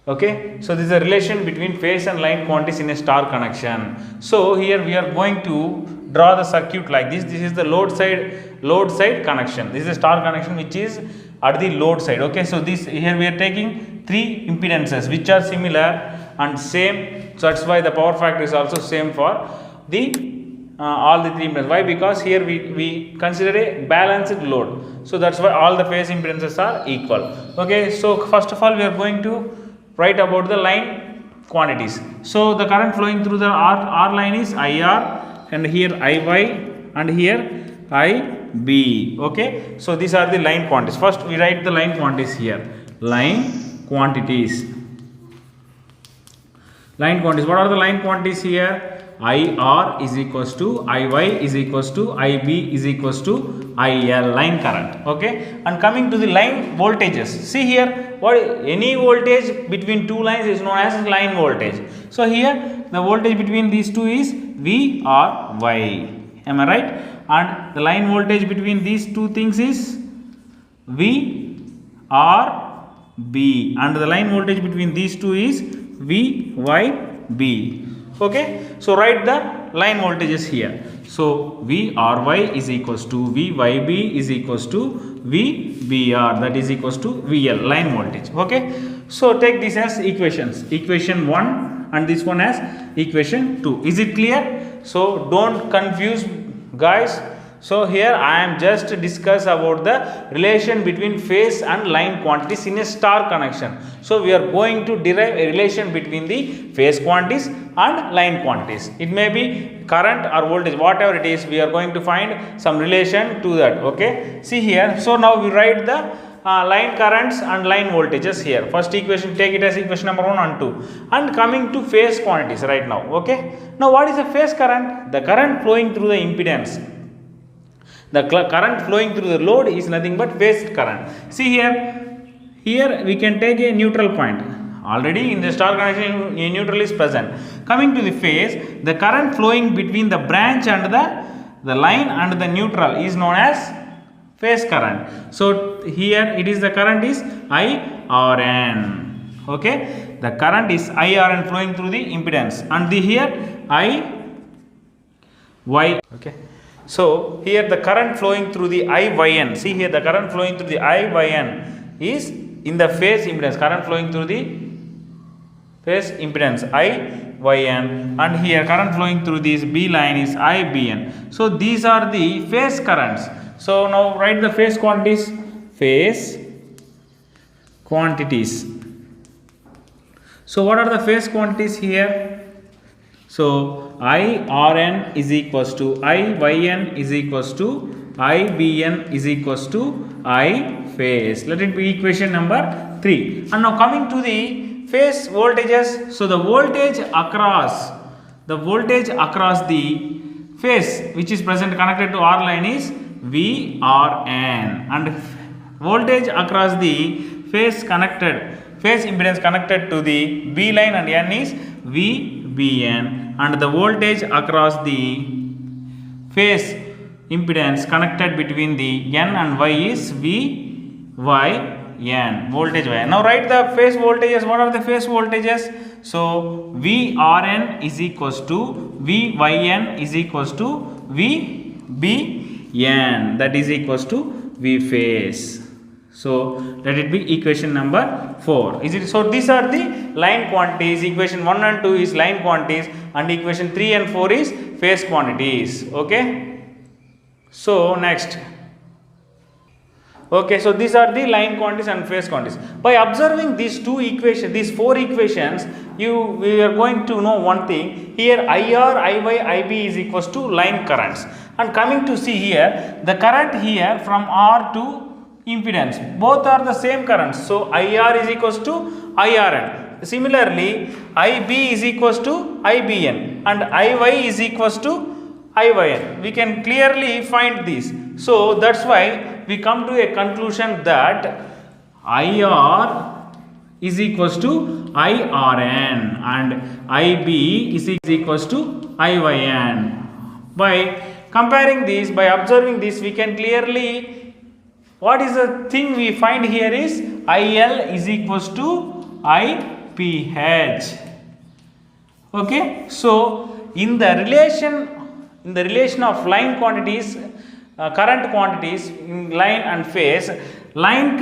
Okay, so this is a relation between phase and line quantities in a star connection. So here we are going to draw the circuit like this. This is the load side connection. This is a star connection which is at the load side. Okay, so this here we are taking three impedances which are similar and same. So that's why the power factor is also same for the all the three impedances. Why? Because here we consider a balanced load. So that's why all the phase impedances are equal. Okay, so first of all we are going to write about the line quantities. So the current flowing through the R line is IR, and here IY, and here IB. Okay, so these are the line quantities. First we write the line quantities here. Line quantities. Line quantities. What are the line quantities here? IR is equals to IY is equals to IB is equals to IL, line current. Okay, and coming to the line voltages. See here, what any voltage between two lines is known as line voltage. So here the voltage between these two is VRY. Am I right? And the line voltage between these two things is VRB, and the line voltage between these two is VYB. Okay, so write the line voltages here. So VRY is equals to VYB is equals to VBR, that is equals to VL, line voltage. Okay, so take this as equations, equation 1 and this one as equation 2. Is it clear? So don't confuse guys. So here I am just discuss about the relation between phase and line quantities in a star connection. So we are going to derive a relation between the phase quantities and line quantities. It may be current or voltage, whatever it is, we are going to find some relation to that. Okay, see here. So now we write the line currents and line voltages here. First equation, take it as equation number 1 and 2, and coming to phase quantities right now. Okay, now what is a phase current? The current flowing through the impedance. The current flowing through the load is nothing but phase current. See here we can take a neutral point. Already in the star connection a neutral is present. Coming to the phase, the current flowing between the branch and the line and the neutral is known as phase current. So here it is, the current is IRN. Okay, the current is IRN flowing through the impedance, and the here IY. Okay, so here the current flowing through the IYN. See here, the current flowing through the IYN is in the phase impedance. Current flowing through the phase impedance IYN, and here current flowing through this B line is IBN. So these are the phase currents. So now write the phase quantities. Phase quantities. So what are the phase quantities here? So IRN is equals to IYN is equals to IBN is equals to I phase. Let it be equation number 3. And now coming to the phase voltages. So the voltage across the phase which is present connected to R line is VRN, and voltage across the phase impedance connected to the B line and N is VBN, and the voltage across the phase impedance connected between the N and Y is VYN, voltage Y. Now write the phase voltages. What are the phase voltages? So VRN is equals to VYN is equals to VBN, that is equals to V phase. So let it be equation number 4. Is it? So these are the line quantities. Equation 1 and 2 is line quantities, and equation 3 and 4 is phase quantities. Okay. So next. Okay, so these are the line quantities and phase quantities. By observing these two equations, these 4 equations, we are going to know one thing. Here IR, IY, IB is equals to line currents. And coming to see here, the current here from R to impedance, both are the same currents. So IR is equals to IRN. Similarly, IB is equals to IBN, and IY is equals to IYN. We can clearly find this. So that's why we come to a conclusion that IR is equals to IRN and IB is equals to IYN. By comparing this, by observing this, we can clearly, what is the thing we find here is IL is equals to pH. Okay, so in the relation of line quantities, current quantities in line and phase, line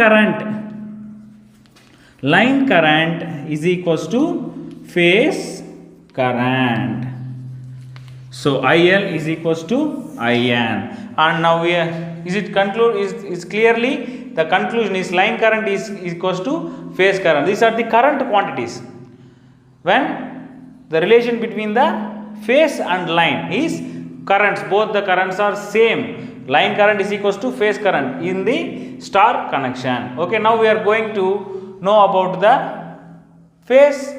current is equals to phase current. So IL is equals to IN, and now we are, is clearly the conclusion is line current is equals to phase current. These are the current quantities. When the relation between the phase and line is currents, both the currents are same. Line current is equals to phase current in the star connection. Okay, now we are going to know about the phase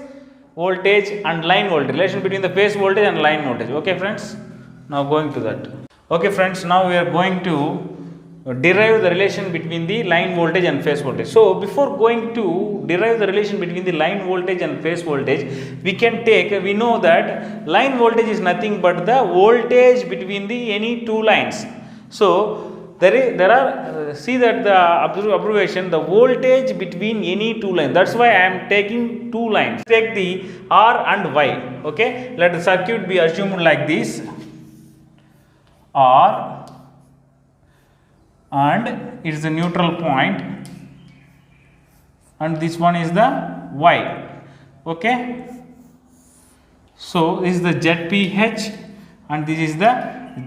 voltage and line voltage, relation between the phase voltage and line voltage. Okay friends, now going to that. Okay friends, now we are going to derive the relation between the line voltage and phase voltage. So before going to derive the relation between the line voltage and phase voltage, we know that line voltage is nothing but the voltage between the any two lines. So there are see that the abbreviation, the voltage between any two lines. That's why I am taking two lines. Take the R and Y. Okay, let the circuit be assumed like this: R, and it is the neutral point, and this one is the Y. Okay, so this is the ZPH and this is the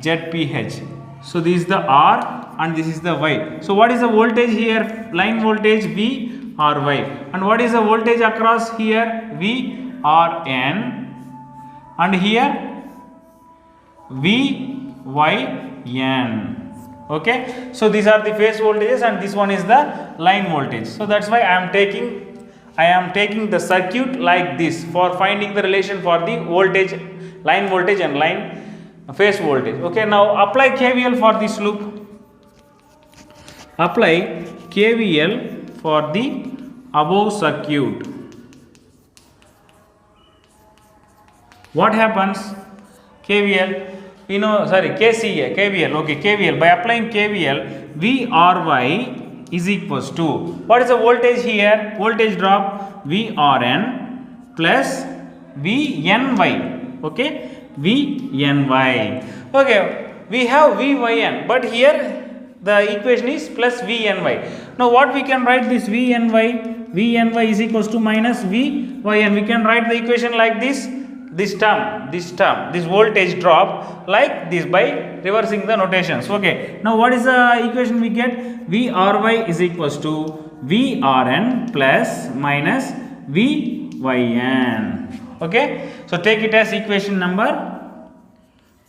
ZPH. So this is the R and this is the Y. So what is the voltage here? Line voltage V R Y. And what is the voltage across here? V R N. And here V Y N. Okay. So these are the phase voltages and this one is the line voltage. So that's why I am taking the circuit like this for finding the relation for the voltage, line voltage and line phase voltage. Okay, now apply KVL for this loop. Apply KVL for the above circuit. What happens? KVL, KCA, KVL. Okay, KVL. By applying KVL, VRY is equals to, what is the voltage here? Voltage drop VRN plus VNY. Okay, VNY. Okay, we have VYN, but here the equation is plus VNY. Now what we can write this VNY? VNY is equals to minus VYN. We can write the equation like this. This voltage drop like this by reversing the notations. Okay, now what is the equation we get? VRY is equals to VRN plus minus VYN. Okay, so take it as equation number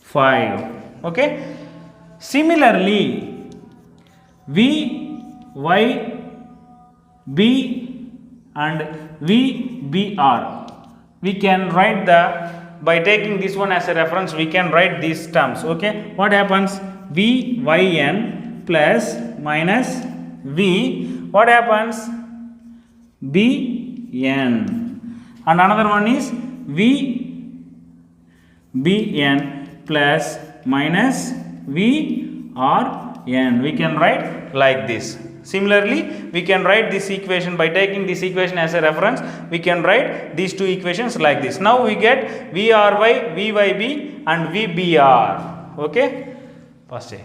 5. Okay, similarly VYB and VBR, we can write by taking this one as a reference, we can write these terms. Okay, what happens? VYN plus minus V, what happens? BN. And another one is VBN plus minus VRN. We can write like this. Similarly, we can write this equation by taking this equation as a reference. We can write these two equations like this. Now we get VRY, VYB and VBR. Okay, first day.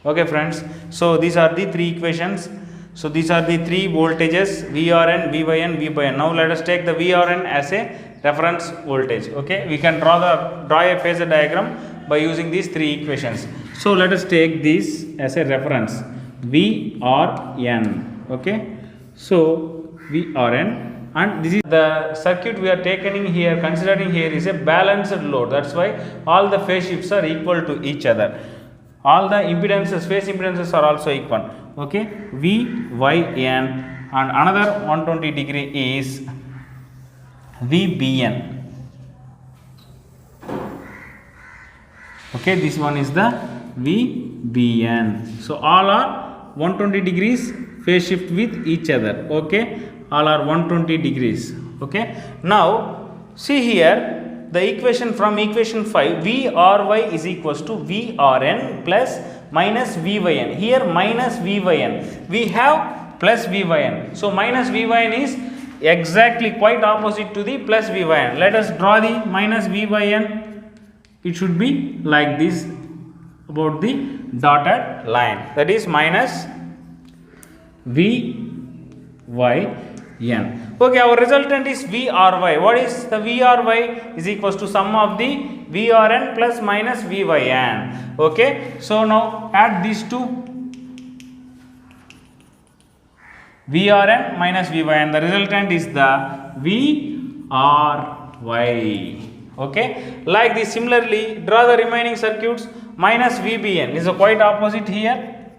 Okay friends, so these are the three equations. So these are the three voltages, VRN, VYN, VBN. Now let us take the VRN as a reference voltage. Okay, we can draw a phasor diagram by using these three equations. So let us take this as a reference, VRN. Okay, so VRN, and this is the circuit we are taking here, considering here is a balanced load. That's why all the phase shifts are equal to each other. All the impedances, phase impedances are also equal. Okay, VYN, and another 120 degree is VBN. Okay, this one is the VBN. So all are 120 degrees phase shift with each other. Okay, all are 120 degrees. Okay, now see here the equation from equation 5, VRY is equals to VRN plus minus VYN. Here minus VYN, we have plus VYN. So minus VYN is exactly quite opposite to the plus v by n. Let us draw the minus v by n. It should be like this about the dotted line, that is minus v y n. Okay, our resultant is v r y. What is the v r y? Is equals to sum of the v r n plus minus v y n. Okay, so now add these two, v r n minus v y n. The resultant is the v r y. Okay, like this. Similarly, draw the remaining circuits. Minus v b n is a quite opposite here,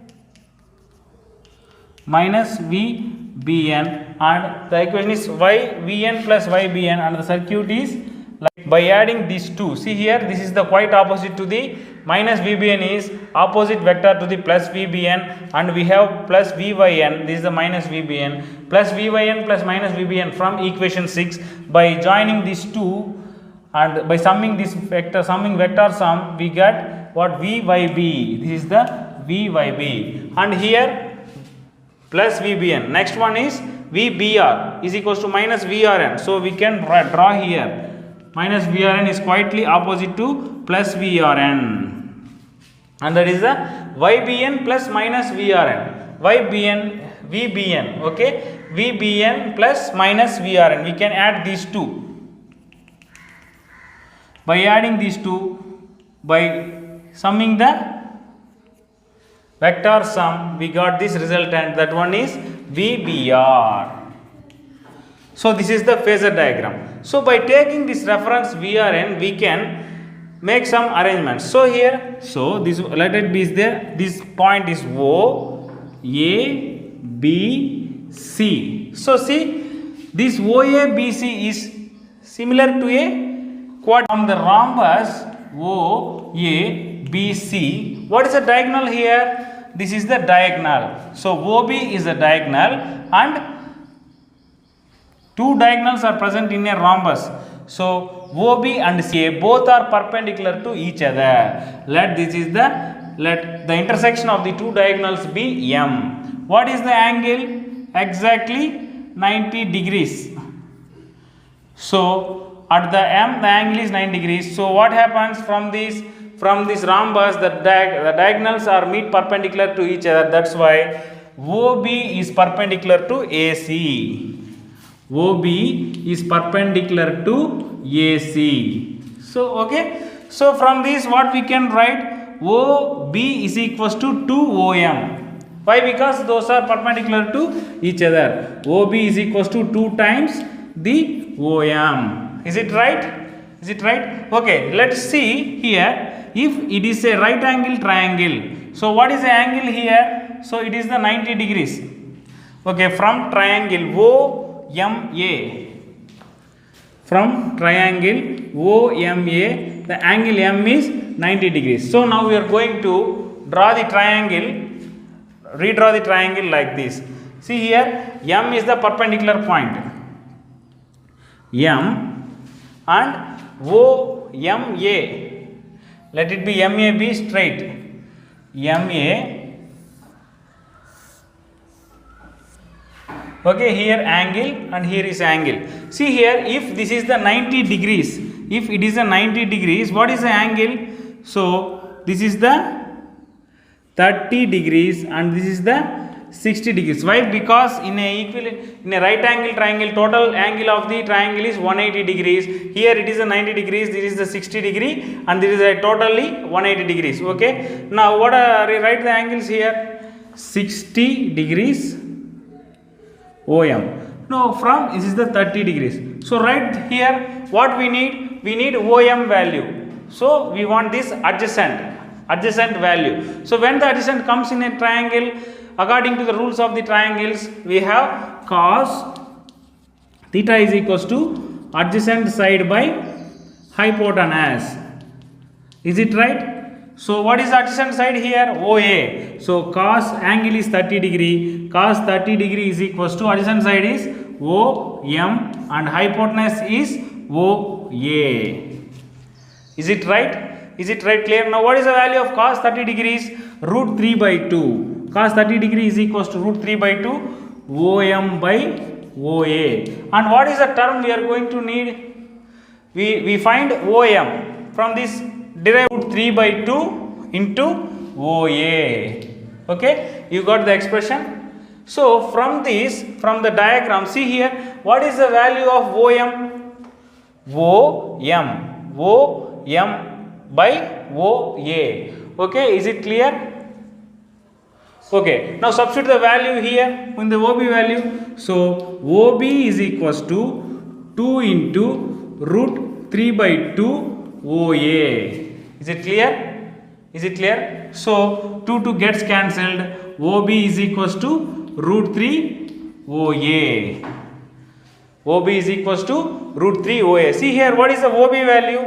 minus v b n, and the equation is y v n plus y b n, and the circuit is like by adding these two. See here, this is the quite opposite to the minus v b n is opposite vector to the plus v b n, and we have plus v y n. This is the minus v b n plus v y n plus minus v b n from equation 6. By joining these two and by summing this vector, vector sum, we get what? v by b. This is the v by b, and here plus v b n. Next one is v b r is equals to minus v r n. So we can draw here minus v r n is quietly opposite to plus v r n, and that is the y b n plus minus v r n. y b n v b n. Okay, v b n plus minus v r n. We can add these two. By adding these two, by summing the vector sum, we got this resultant. That one is VBR. So this is the phasor diagram. So by taking this reference VRN, we can make some arrangements. So here, so this, let it be is there. This point is O, A, B, C. So see, this OABC is similar to a quad from the rhombus OABC. What is the diagonal here? This is the diagonal. So OB is the diagonal, and two diagonals are present in a rhombus. So OB and CA both are perpendicular to each other. Let the intersection of the two diagonals be M. What is the angle? Exactly 90 degrees. So at the M, the angle is 9 degrees. So what happens from this rhombus? The diagonals are meet perpendicular to each other. That's why OB is perpendicular to AC. OB is perpendicular to AC. So okay. So from this, what we can write? OB is equals to 2OM. Why? Because those are perpendicular to each other. OB is equals to 2 times the OM. Is it right? Is it right? Okay, let's see here. If it is a right angle triangle, so what is the angle here? So it is the 90 degrees. Okay, from triangle OMA. From triangle OMA, the angle M is 90 degrees. So now we are going to draw the triangle, redraw the triangle like this. See here, M is the perpendicular point. M and OMA. Let it be MAB straight. MA. Okay, here angle and here is angle. See here, if this is the 90 degrees, if it is a 90 degrees, what is the angle? So this is the 30 degrees and this is the 60 degrees. Why? Because in a right angle triangle, total angle of the triangle is 180 degrees. Here it is a 90 degrees, this is the 60 degree, and this is a totally 180 degrees. Okay. Now what are write the angles here? 60 degrees OM. No, from this is the 30 degrees. So right here, what we need? We need OM value. So we want this adjacent value. So when the adjacent comes in a triangle, according to the rules of the triangles, we have cos theta is equals to adjacent side by hypotenuse. Is it right? So what is adjacent side here? OA. So cos angle is 30 degree. Cos 30 degree is equals to adjacent side is OM and hypotenuse is OA. Is it right? Is it right? Clear? Now what is the value of cos 30 degrees? √3/2. Cos 30 degree is equals to √3/2 OM by OA. And what is the term we are going to need? We find OM from this derive root 3 by 2 into OA. Okay, you got the expression. So from this, from the diagram, see here, what is the value of OM? OM by OA. Okay, is it clear? Okay, now substitute the value here in the OB value. So OB is equals to 2 into root 3 by 2 OA. Is it clear? Is it clear? So 2 gets cancelled. OB is equals to root 3 OA. OB is equals to root 3 OA. See here, what is the OB value?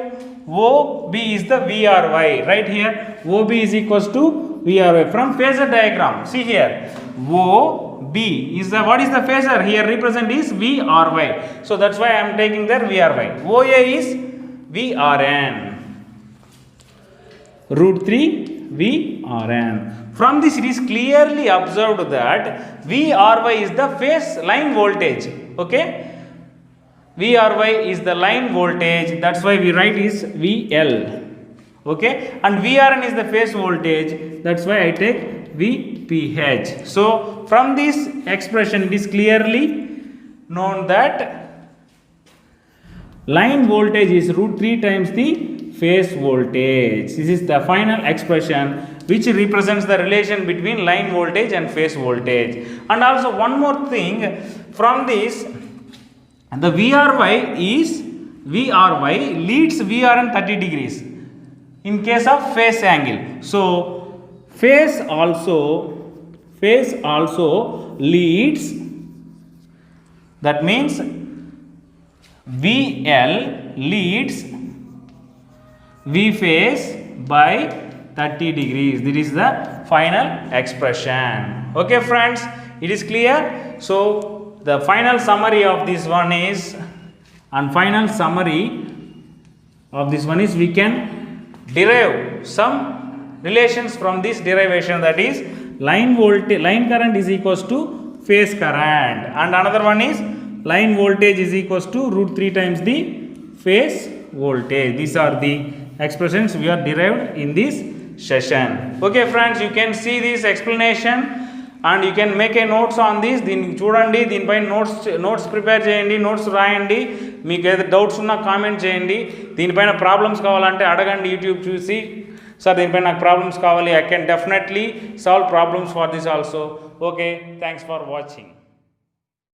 OB is the VRY. Right here, OB is equals to VRY. From phasor diagram, see here, OB is the, what is the phasor? Here represent is VRY. So that's why I am taking there VRY. OA is VRN. Root 3 VRN. From this it is clearly observed that VRY is the phase line voltage. Okay, VRY is the line voltage, that's why we write is VL. Okay, and VRN is the phase voltage, that's why I take VPH. So from this expression it is clearly known that line voltage is root 3 times the phase voltage. This is the final expression which represents the relation between line voltage and phase voltage. And also one more thing, from this the VRY leads VRN 30 degrees in case of phase angle. So phase also leads, that means VL leads V phase by 30 degrees. This is the final expression. Okay friends, it is clear. So the final summary of this one is, we can derive some relations from this derivation, that is line current is equals to phase current, and another one is line voltage is equals to root 3 times the phase voltage. These are the expressions we are derived in this session. Okay friends, you can see this explanation and you can make a notes on this. దీన్ని చూడండి, దీనిపైన notes prepare చేయండి, notes రాయండి. మీకు ఏదైనా doubts ఉన్నా comment చేయండి. దీనిపైన ప్రాబ్లమ్స్ కావాలంటే అడగండి యూట్యూబ్ చూసి. సార్ దీనిపైన నాకు ప్రాబ్లమ్స్ కావాలి, I can definitely solve problems for this also. Okay, thanks for watching.